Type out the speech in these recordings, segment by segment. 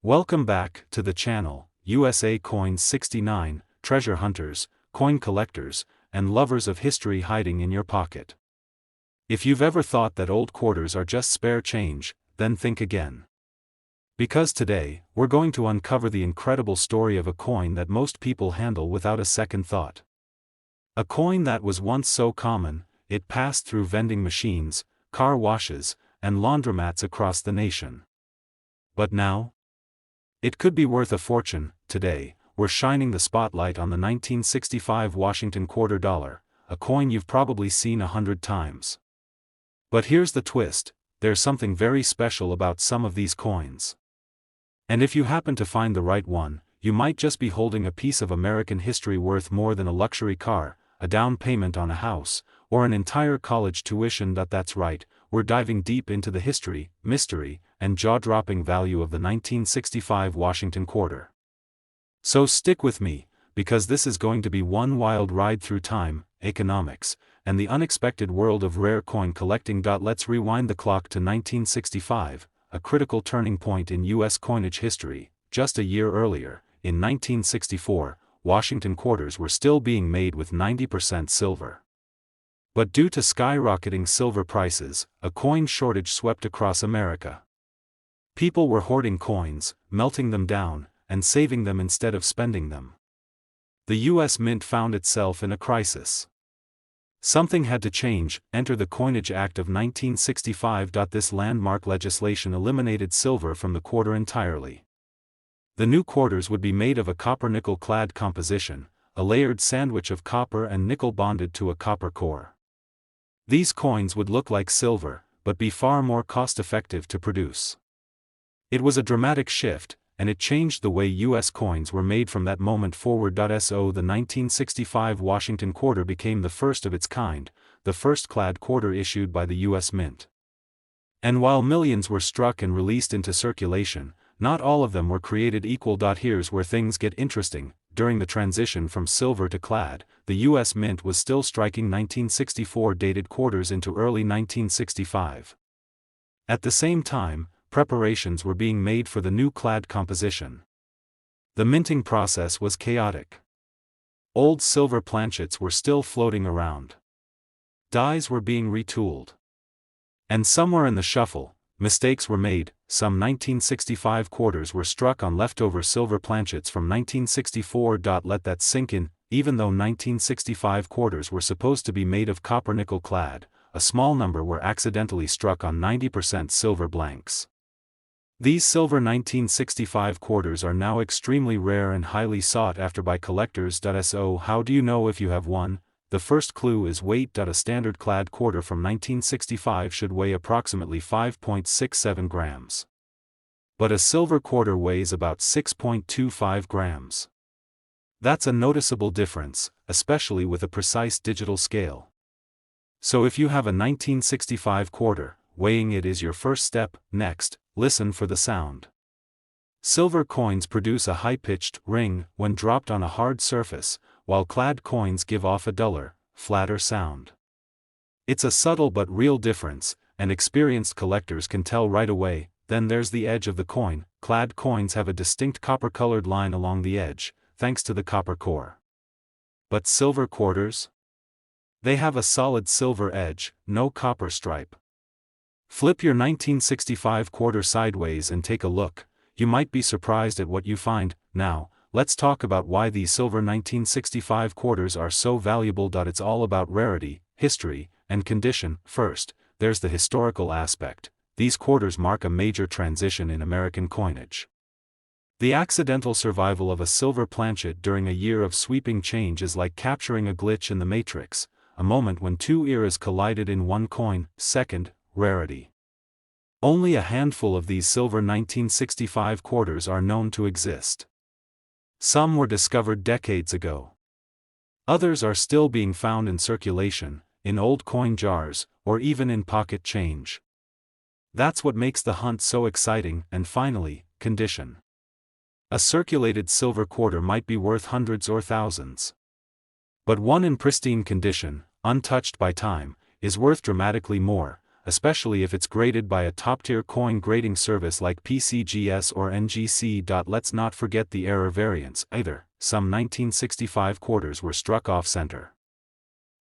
Welcome back to the channel, USA Coins 69, treasure hunters, coin collectors, and lovers of history hiding in your pocket. If you've ever thought that old quarters are just spare change, then think again. Because today, we're going to uncover the incredible story of a coin that most people handle without a second thought. A coin that was once so common, it passed through vending machines, car washes, and laundromats across the nation. But now? It could be worth a fortune. Today, we're shining the spotlight on the 1965 Washington quarter dollar, a coin you've probably seen 100 times. But here's the twist, there's something very special about some of these coins. And if you happen to find the right one, you might just be holding a piece of American history worth more than a luxury car, a down payment on a house, or an entire college tuition. That's right, we're diving deep into the history, mystery, and jaw-dropping value of the 1965 Washington quarter. So stick with me, because this is going to be one wild ride through time, economics, and the unexpected world of rare coin collecting. Let's rewind the clock to 1965, a critical turning point in U.S. coinage history. Just a year earlier, in 1964, Washington quarters were still being made with 90% silver. But due to skyrocketing silver prices, a coin shortage swept across America. People were hoarding coins, melting them down, and saving them instead of spending them. The U.S. Mint found itself in a crisis. Something had to change. Enter the Coinage Act of 1965. This landmark legislation eliminated silver from the quarter entirely. The new quarters would be made of a copper-nickel clad composition, a layered sandwich of copper and nickel bonded to a copper core. These coins would look like silver, but be far more cost-effective to produce. It was a dramatic shift, and it changed the way U.S. coins were made from that moment forward. The 1965 Washington quarter became the first of its kind, the first clad quarter issued by the U.S. Mint. And while millions were struck and released into circulation, not all of them were created equal. Here's where things get interesting. During the transition from silver to clad, the U.S. Mint was still striking 1964 dated quarters into early 1965. At the same time, preparations were being made for the new clad composition. The minting process was chaotic. Old silver planchets were still floating around. Dies were being retooled. And somewhere in the shuffle, mistakes were made. Some 1965 quarters were struck on leftover silver planchets from 1964. Let that sink in. Even though 1965 quarters were supposed to be made of copper-nickel clad, a small number were accidentally struck on 90% silver blanks. These silver 1965 quarters are now extremely rare and highly sought after by collectors. So how do you know if you have one? The first clue is weight. A standard clad quarter from 1965 should weigh approximately 5.67 grams. But a silver quarter weighs about 6.25 grams. That's a noticeable difference, especially with a precise digital scale. So if you have a 1965 quarter, weighing it is your first step. Next, listen for the sound. Silver coins produce a high-pitched ring when dropped on a hard surface, while clad coins give off a duller, flatter sound. It's a subtle but real difference, and experienced collectors can tell right away. Then there's the edge of the coin. Clad coins have a distinct copper-colored line along the edge, thanks to the copper core. But silver quarters? They have a solid silver edge, no copper stripe. Flip your 1965 quarter sideways and take a look. You might be surprised at what you find. Now, let's talk about why these silver 1965 quarters are so valuable. It's all about rarity, history, and condition. First, there's the historical aspect. These quarters mark a major transition in American coinage. The accidental survival of a silver planchet during a year of sweeping change is like capturing a glitch in the Matrix, a moment when two eras collided in one coin. Second, rarity. Only a handful of these silver 1965 quarters are known to exist. Some were discovered decades ago. Others are still being found in circulation, in old coin jars, or even in pocket change. That's what makes the hunt so exciting. And finally, condition. A circulated silver quarter might be worth hundreds or thousands. But one in pristine condition, untouched by time, is worth dramatically more. especially if it's graded by a top-tier coin grading service like PCGS or NGC. Let's not forget the error variance either. Some 1965 quarters were struck off-center.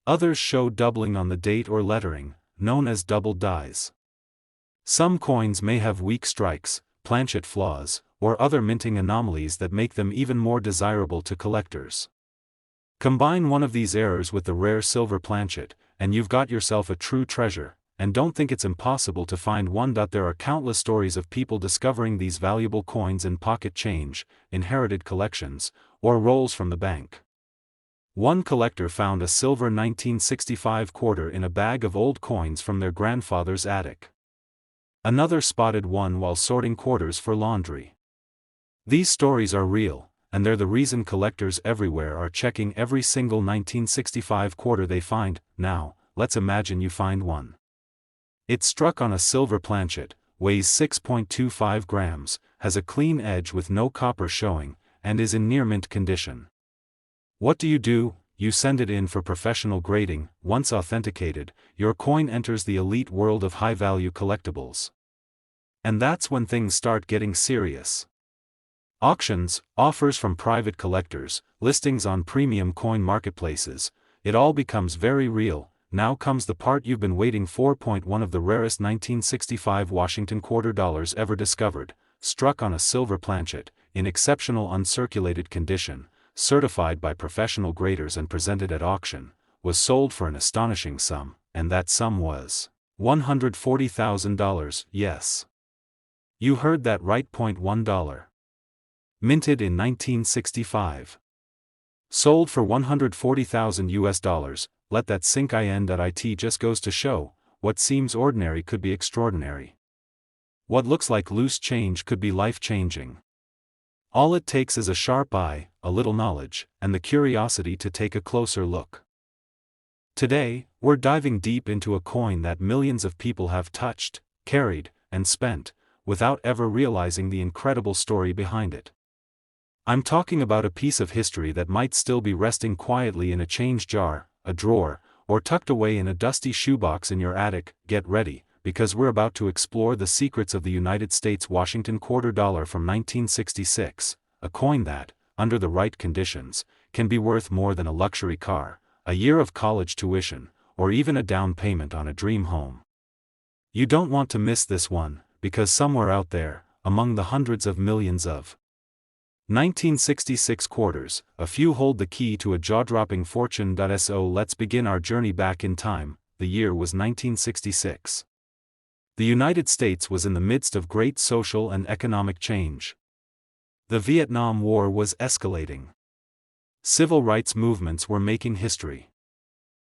Others show doubling on the date or lettering, known as double dies. Some coins may have weak strikes, planchet flaws, or other minting anomalies that make them even more desirable to collectors. Combine one of these errors with the rare silver planchet, and you've got yourself a true treasure, and don't think it's impossible to find one. There are countless stories of people discovering these valuable coins in pocket change, inherited collections, or rolls from the bank. One collector found a silver 1965 quarter in a bag of old coins from their grandfather's attic. Another spotted one while sorting quarters for laundry. These stories are real, and they're the reason collectors everywhere are checking every single 1965 quarter they find. Now, let's imagine you find one. It's struck on a silver planchet, weighs 6.25 grams, has a clean edge with no copper showing, and is in near mint condition. What do? You send it in for professional grading. Once authenticated, your coin enters the elite world of high-value collectibles. And that's when things start getting serious. Auctions, offers from private collectors, listings on premium coin marketplaces, it all becomes very real. Now comes the part you've been waiting for. One of the rarest 1965 Washington quarter dollars ever discovered, struck on a silver planchet, in exceptional uncirculated condition, certified by professional graders and presented at auction, was sold for an astonishing sum, and that sum was $140,000. Yes. You heard that right. $1. Minted in 1965. Sold for $140,000. Let that sink in. It just goes to show, what seems ordinary could be extraordinary. What looks like loose change could be life-changing. All it takes is a sharp eye, a little knowledge, and the curiosity to take a closer look. Today, we're diving deep into a coin that millions of people have touched, carried, and spent, without ever realizing the incredible story behind it. I'm talking about a piece of history that might still be resting quietly in a change jar, a drawer, or tucked away in a dusty shoebox in your attic. Get ready, because we're about to explore the secrets of the United States Washington quarter dollar from 1966, a coin that, under the right conditions, can be worth more than a luxury car, a year of college tuition, or even a down payment on a dream home. You don't want to miss this one, because somewhere out there, among the hundreds of millions of 1966 quarters, a few hold the key to a jaw-dropping fortune. So let's begin our journey back in time. The year was 1966. The United States was in the midst of great social and economic change. The Vietnam War was escalating. Civil rights movements were making history.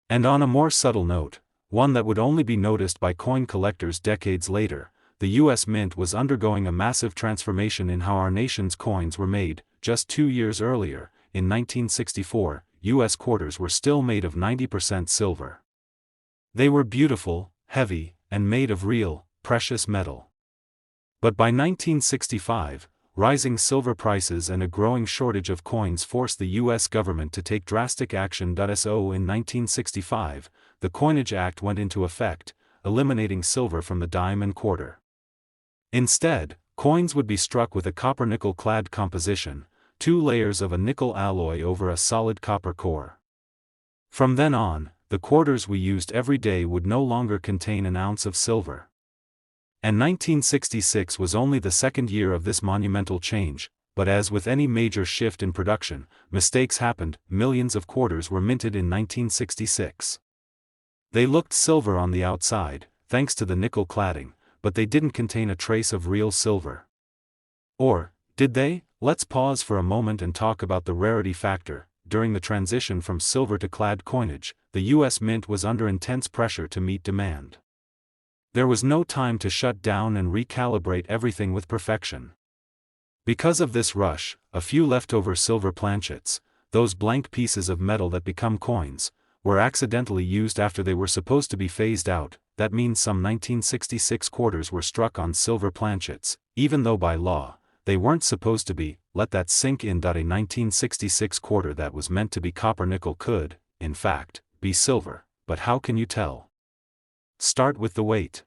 And on a more subtle note, one that would only be noticed by coin collectors decades later, the U.S. Mint was undergoing a massive transformation in how our nation's coins were made. Just 2 years earlier, in 1964, U.S. quarters were still made of 90% silver. They were beautiful, heavy, and made of real, precious metal. But by 1965, rising silver prices and a growing shortage of coins forced the U.S. government to take drastic action. So in 1965, the Coinage Act went into effect, eliminating silver from the dime and quarter. Instead, coins would be struck with a copper-nickel clad composition, 2 layers of a nickel alloy over a solid copper core. From then on, the quarters we used every day would no longer contain an ounce of silver. And 1966 was only the second year of this monumental change, but as with any major shift in production, mistakes happened. Millions of quarters were minted in 1966. They looked silver on the outside, thanks to the nickel cladding, but they didn't contain a trace of real silver. Or, did they? Let's pause for a moment and talk about the rarity factor. During the transition from silver to clad coinage, the U.S. Mint was under intense pressure to meet demand. There was no time to shut down and recalibrate everything with perfection. Because of this rush, a few leftover silver planchets, those blank pieces of metal that become coins, were accidentally used after they were supposed to be phased out. That means some 1966 quarters were struck on silver planchets, even though by law, they weren't supposed to be. Let that sink in. A 1966 quarter that was meant to be copper-nickel could, in fact, be silver, but how can you tell? Start with the weight.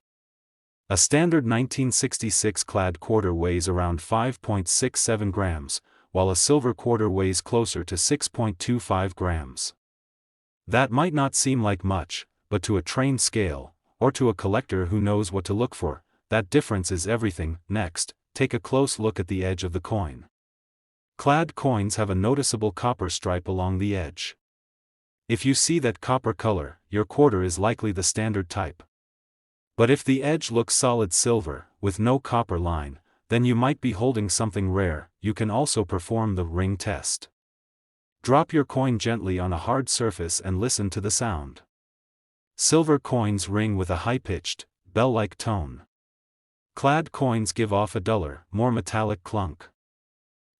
A standard 1966 clad quarter weighs around 5.67 grams, while a silver quarter weighs closer to 6.25 grams. That might not seem like much, but to a trained scale, or to a collector who knows what to look for, that difference is everything. Next, take a close look at the edge of the coin. Clad coins have a noticeable copper stripe along the edge. If you see that copper color, your quarter is likely the standard type. But if the edge looks solid silver, with no copper line, then you might be holding something rare. You can also perform the ring test. Drop your coin gently on a hard surface and listen to the sound. Silver coins ring with a high-pitched, bell-like tone. Clad coins give off a duller, more metallic clunk.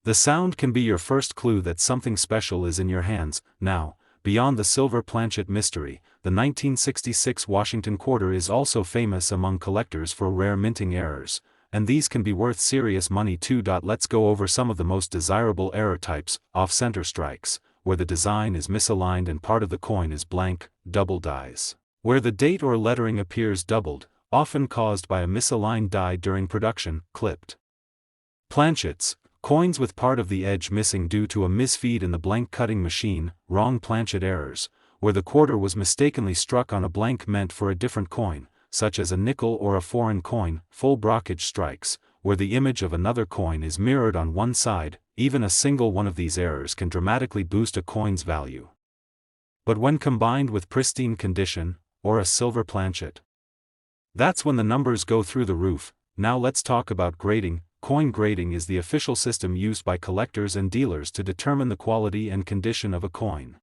The sound can be your first clue that something special is in your hands. Now, beyond the silver planchet mystery, the 1966 Washington quarter is also famous among collectors for rare minting errors, and these can be worth serious money too. Let's go over some of the most desirable error types. Off-center strikes, where the design is misaligned and part of the coin is blank. Double dies, where the date or lettering appears doubled, often caused by a misaligned die during production. Clipped planchets, coins with part of the edge missing due to a misfeed in the blank cutting machine. Wrong planchet errors, where the quarter was mistakenly struck on a blank meant for a different coin, such as a nickel or a foreign coin. Full brockage strikes, where the image of another coin is mirrored on one side. Even a single one of these errors can dramatically boost a coin's value. But when combined with pristine condition, or a silver planchet, that's when the numbers go through the roof. Now let's talk about grading. Coin grading is the official system used by collectors and dealers to determine the quality and condition of a coin.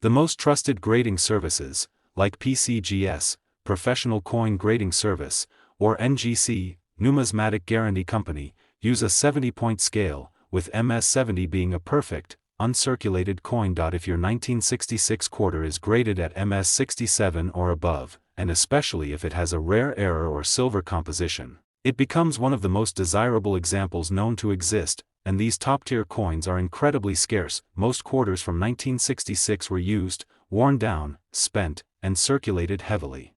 The most trusted grading services, like PCGS, Professional Coin Grading Service, or NGC, Numismatic Guarantee Company, use a 70-point scale, with MS70 being a perfect, uncirculated coin. If your 1966 quarter is graded at MS67 or above, and especially if it has a rare error or silver composition, it becomes one of the most desirable examples known to exist, and these top-tier coins are incredibly scarce. Most quarters from 1966 were used, worn down, spent, and circulated heavily.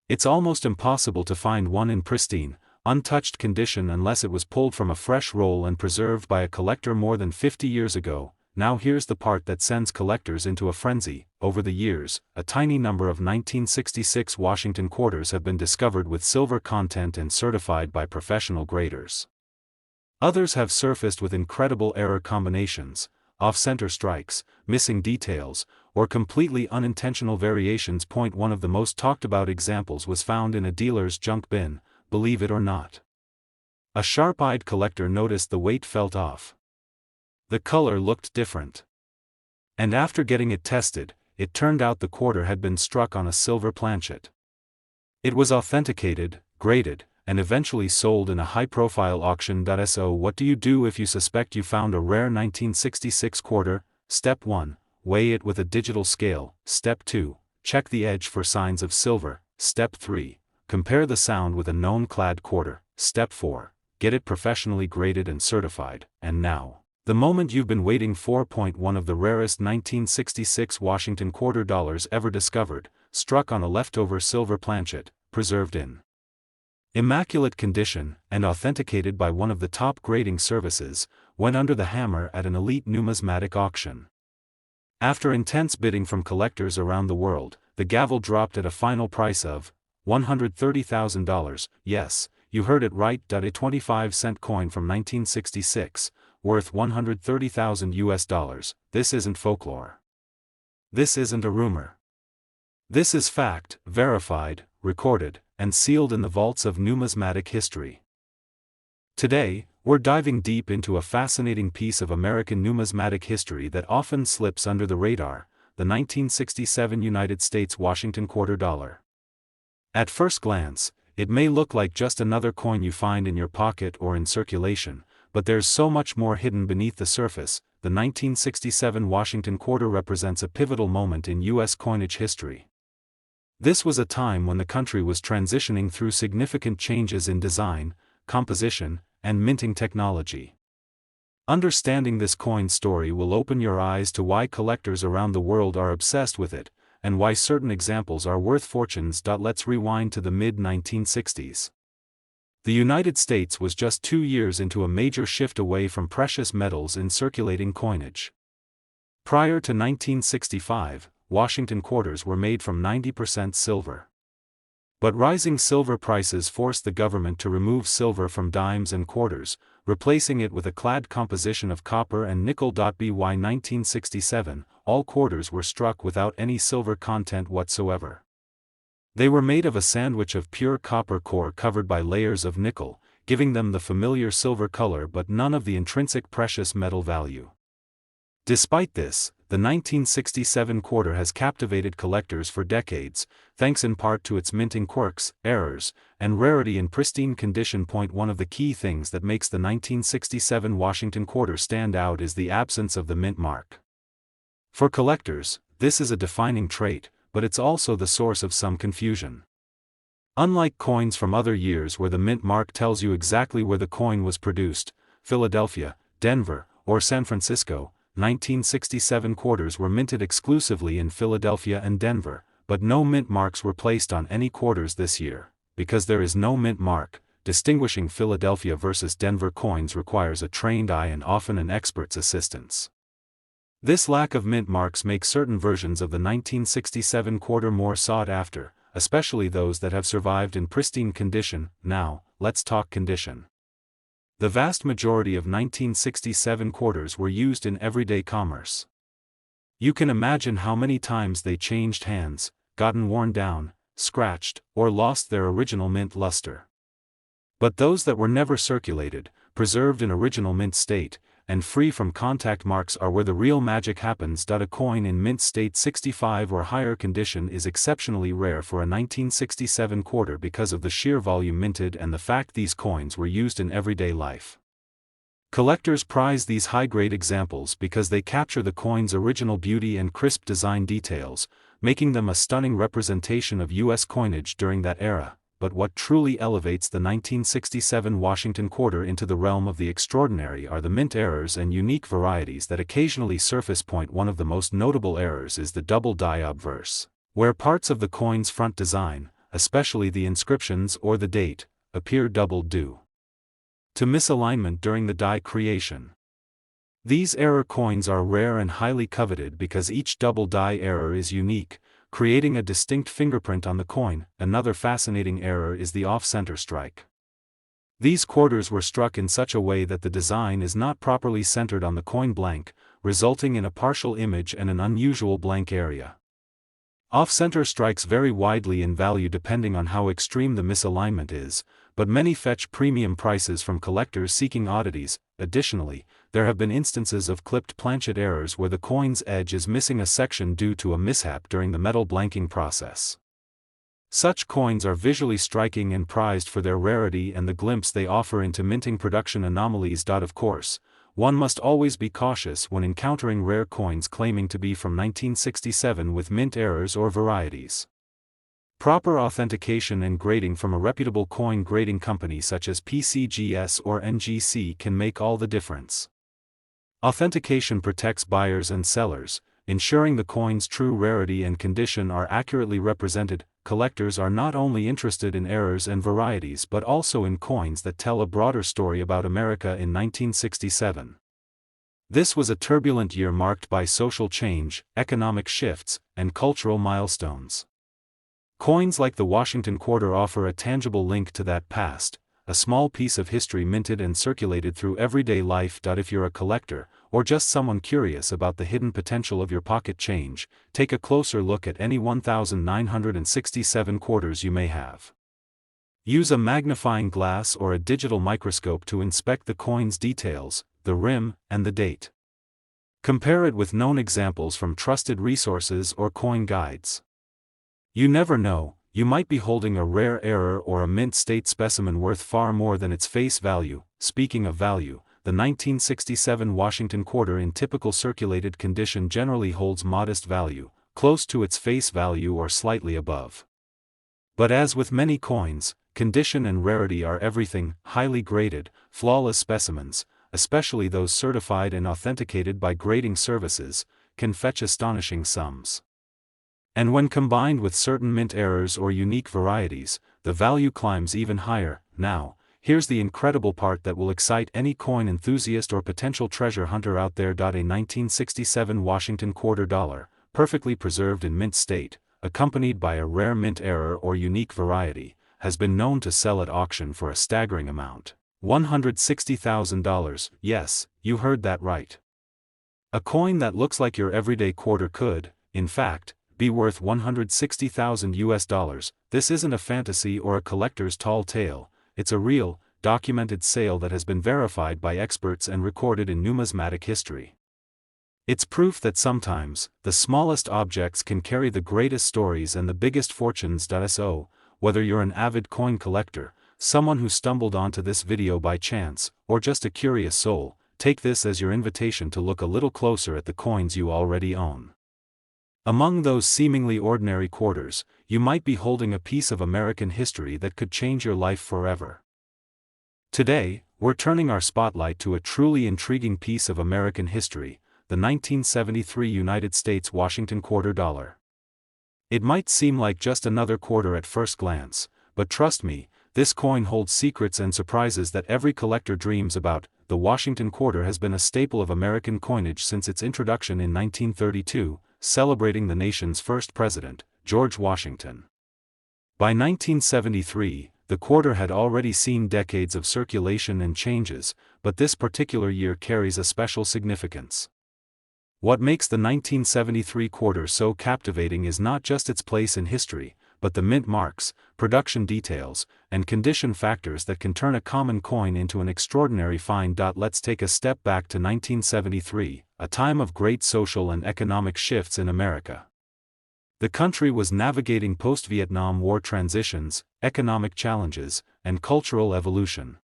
It's almost impossible to find one in pristine, untouched condition unless it was pulled from a fresh roll and preserved by a collector more than 50 years ago. Now here's the part that sends collectors into a frenzy. Over the years, a tiny number of 1966 Washington quarters have been discovered with silver content and certified by professional graders. Others have surfaced with incredible error combinations, off-center strikes, missing details, or completely unintentional variations. One of the most talked about examples was found in a dealer's junk bin, believe it or not. A sharp-eyed collector noticed the weight felt off. The color looked different. And after getting it tested, it turned out the quarter had been struck on a silver planchet. It was authenticated, graded, and eventually sold in a high-profile auction. So what do you do if you suspect you found a rare 1966 quarter? Step 1. Weigh it with a digital scale. Step 2. Check the edge for signs of silver. Step 3. Compare the sound with a known clad quarter. Step 4. Get it professionally graded and certified. And now, the moment you've been waiting for. One of the rarest 1966 Washington quarter dollars ever discovered, struck on a leftover silver planchet, preserved in immaculate condition, and authenticated by one of the top grading services, went under the hammer at an elite numismatic auction. After intense bidding from collectors around the world, the gavel dropped at a final price of $130,000. Yes, you heard it right. A 25-cent coin from 1966, worth $130,000. This isn't folklore. This isn't a rumor. This is fact, verified, recorded, and sealed in the vaults of numismatic history. Today, we're diving deep into a fascinating piece of American numismatic history that often slips under the radar, the 1967 United States Washington quarter dollar. At first glance, it may look like just another coin you find in your pocket or in circulation, but there's so much more hidden beneath the surface. The 1967 Washington quarter represents a pivotal moment in U.S. coinage history. This was a time when the country was transitioning through significant changes in design, composition, and minting technology. Understanding this coin story will open your eyes to why collectors around the world are obsessed with it, and why certain examples are worth fortunes. Let's rewind to the mid-1960s. The United States was just 2 years into a major shift away from precious metals in circulating coinage. Prior to 1965, Washington quarters were made from 90% silver. But rising silver prices forced the government to remove silver from dimes and quarters, replacing it with a clad composition of copper and nickel. By 1967, all quarters were struck without any silver content whatsoever. They were made of a sandwich of pure copper core covered by layers of nickel, giving them the familiar silver color but none of the intrinsic precious metal value. Despite this, the 1967 quarter has captivated collectors for decades, thanks in part to its minting quirks, errors, and rarity in pristine condition. One of the key things that makes the 1967 Washington quarter stand out is the absence of the mint mark. For collectors, this is a defining trait, but it's also the source of some confusion. Unlike coins from other years where the mint mark tells you exactly where the coin was produced, Philadelphia, Denver, or San Francisco, 1967 quarters were minted exclusively in Philadelphia and Denver, but no mint marks were placed on any quarters this year. Because there is no mint mark, distinguishing Philadelphia versus Denver coins requires a trained eye and often an expert's assistance. This lack of mint marks makes certain versions of the 1967 quarter more sought after, especially those that have survived in pristine condition. Now, let's talk condition. The vast majority of 1967 quarters were used in everyday commerce. You can imagine how many times they changed hands, gotten worn down, scratched, or lost their original mint luster. But those that were never circulated, preserved in original mint state, and free from contact marks are where the real magic happens. A coin in mint state 65 or higher condition is exceptionally rare for a 1967 quarter because of the sheer volume minted and the fact these coins were used in everyday life. Collectors prize these high-grade examples because they capture the coin's original beauty and crisp design details, making them a stunning representation of U.S. coinage during that era. But what truly elevates the 1967 Washington quarter into the realm of the extraordinary are the mint errors and unique varieties that occasionally surface. One of the most notable errors is the double die obverse, where parts of the coin's front design, especially the inscriptions or the date, appear doubled due to misalignment during the die creation. These error coins are rare and highly coveted because each double die error is unique, creating a distinct fingerprint on the coin. Another fascinating error is the off-center strike. These quarters were struck in such a way that the design is not properly centered on the coin blank, resulting in a partial image and an unusual blank area. Off-center strikes vary widely in value depending on how extreme the misalignment is, but many fetch premium prices from collectors seeking oddities. Additionally, there have been instances of clipped planchet errors where the coin's edge is missing a section due to a mishap during the metal blanking process. Such coins are visually striking and prized for their rarity and the glimpse they offer into minting production anomalies. Of course, one must always be cautious when encountering rare coins claiming to be from 1967 with mint errors or varieties. Proper authentication and grading from a reputable coin grading company such as PCGS or NGC can make all the difference. Authentication protects buyers and sellers, ensuring the coin's true rarity and condition are accurately represented. Collectors are not only interested in errors and varieties but also in coins that tell a broader story about America in 1967. This was a turbulent year marked by social change, economic shifts, and cultural milestones. Coins like the Washington quarter offer a tangible link to that past, a small piece of history minted and circulated through everyday life. If you're a collector, or just someone curious about the hidden potential of your pocket change, take a closer look at any 1967 quarters you may have. Use a magnifying glass or a digital microscope to inspect the coin's details, the rim, and the date. Compare it with known examples from trusted resources or coin guides. You never know, you might be holding a rare error or a mint state specimen worth far more than its face value. Speaking of value, the 1967 Washington quarter in typical circulated condition generally holds modest value, close to its face value or slightly above. But as with many coins, condition and rarity are everything. Highly graded, flawless specimens, especially those certified and authenticated by grading services, can fetch astonishing sums. And when combined with certain mint errors or unique varieties, the value climbs even higher. Now, here's the incredible part that will excite any coin enthusiast or potential treasure hunter out there. A 1967 Washington quarter dollar, perfectly preserved in mint state, accompanied by a rare mint error or unique variety, has been known to sell at auction for a staggering amount. $160,000, yes, you heard that right. A coin that looks like your everyday quarter could, in fact, be worth $160,000. This isn't a fantasy or a collector's tall tale, it's a real, documented sale that has been verified by experts and recorded in numismatic history. It's proof that sometimes, the smallest objects can carry the greatest stories and the biggest fortunes. So, whether you're an avid coin collector, someone who stumbled onto this video by chance, or just a curious soul, take this as your invitation to look a little closer at the coins you already own. Among those seemingly ordinary quarters, you might be holding a piece of American history that could change your life forever. Today, we're turning our spotlight to a truly intriguing piece of American history, the 1973 United States Washington quarter dollar. It might seem like just another quarter at first glance, but trust me, this coin holds secrets and surprises that every collector dreams about. The Washington quarter has been a staple of American coinage since its introduction in 1932, celebrating the nation's first president, George Washington. By 1973, the quarter had already seen decades of circulation and changes, but this particular year carries a special significance. What makes the 1973 quarter so captivating is not just its place in history, but the mint marks, production details, and condition factors that can turn a common coin into an extraordinary find. Let's take a step back to 1973, a time of great social and economic shifts in America. The country was navigating post-Vietnam War transitions, economic challenges, and cultural evolution.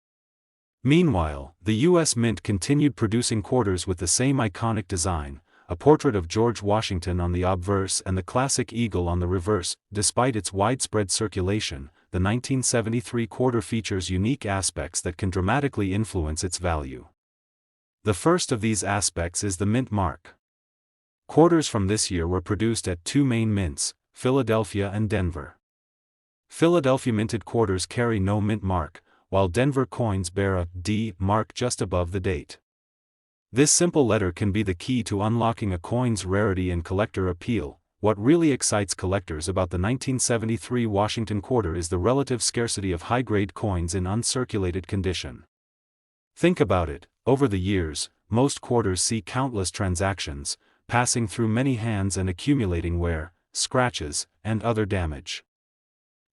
Meanwhile, the U.S. Mint continued producing quarters with the same iconic design, a portrait of George Washington on the obverse and the classic eagle on the reverse. Despite its widespread circulation, the 1973 quarter features unique aspects that can dramatically influence its value. The first of these aspects is the mint mark. Quarters from this year were produced at two main mints, Philadelphia and Denver. Philadelphia minted quarters carry no mint mark, while Denver coins bear a D mark just above the date. This simple letter can be the key to unlocking a coin's rarity and collector appeal. What really excites collectors about the 1973 Washington quarter is the relative scarcity of high-grade coins in uncirculated condition. Think about it, over the years, most quarters see countless transactions, passing through many hands and accumulating wear, scratches, and other damage.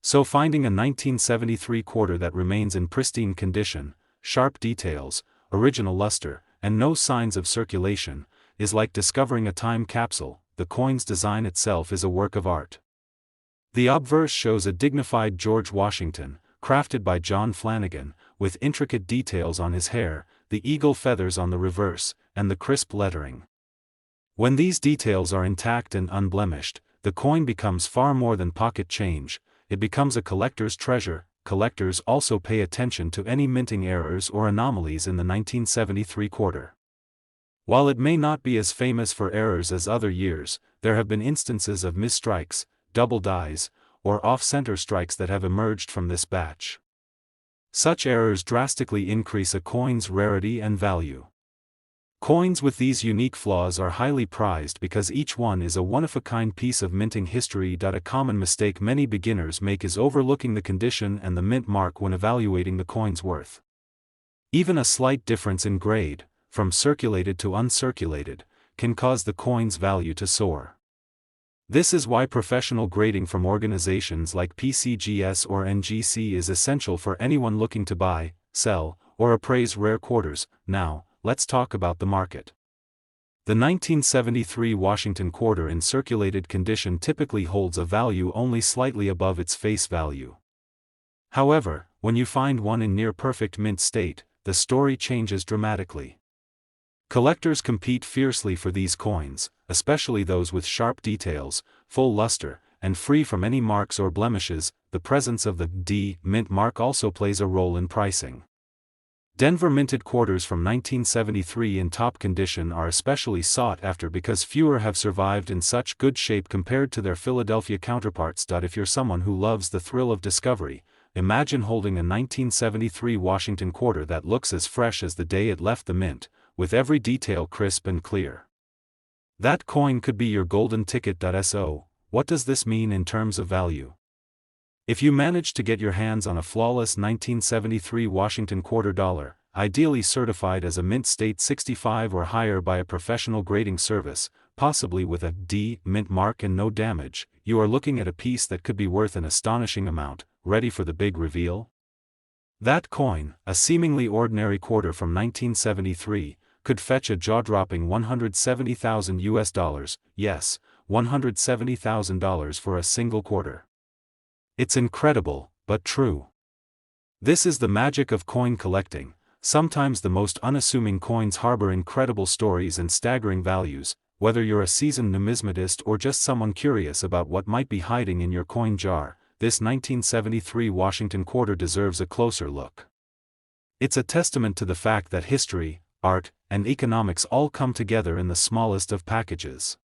So finding a 1973 quarter that remains in pristine condition, sharp details, original luster, and no signs of circulation, is like discovering a time capsule. The coin's design itself is a work of art. The obverse shows a dignified George Washington, crafted by John Flanagan, with intricate details on his hair, the eagle feathers on the reverse, and the crisp lettering. When these details are intact and unblemished, the coin becomes far more than pocket change, it becomes a collector's treasure. Collectors also pay attention to any minting errors or anomalies in the 1973 quarter. While it may not be as famous for errors as other years, there have been instances of misstrikes, double dies, or off-center strikes that have emerged from this batch. Such errors drastically increase a coin's rarity and value. Coins with these unique flaws are highly prized because each one is a one-of-a-kind piece of minting history. A common mistake many beginners make is overlooking the condition and the mint mark when evaluating the coin's worth. Even a slight difference in grade, from circulated to uncirculated, can cause the coin's value to soar. This is why professional grading from organizations like PCGS or NGC is essential for anyone looking to buy, sell, or appraise rare quarters. Now, let's talk about the market. The 1973 Washington quarter in circulated condition typically holds a value only slightly above its face value. However, when you find one in near-perfect mint state, the story changes dramatically. Collectors compete fiercely for these coins, especially those with sharp details, full luster, and free from any marks or blemishes. The presence of the D mint mark also plays a role in pricing. Denver minted quarters from 1973 in top condition are especially sought after because fewer have survived in such good shape compared to their Philadelphia counterparts. If you're someone who loves the thrill of discovery, imagine holding a 1973 Washington quarter that looks as fresh as the day it left the mint, with every detail crisp and clear. That coin could be your golden ticket. So, what does this mean in terms of value? If you manage to get your hands on a flawless 1973 Washington quarter dollar, ideally certified as a mint state 65 or higher by a professional grading service, possibly with a D mint mark and no damage, you are looking at a piece that could be worth an astonishing amount. Ready for the big reveal? That coin, a seemingly ordinary quarter from 1973, could fetch a jaw-dropping $170,000. Yes, $170,000 for a single quarter. It's incredible, but true. This is the magic of coin collecting. Sometimes the most unassuming coins harbor incredible stories and staggering values. Whether you're a seasoned numismatist or just someone curious about what might be hiding in your coin jar, this 1973 Washington quarter deserves a closer look. It's a testament to the fact that history, art, and economics all come together in the smallest of packages.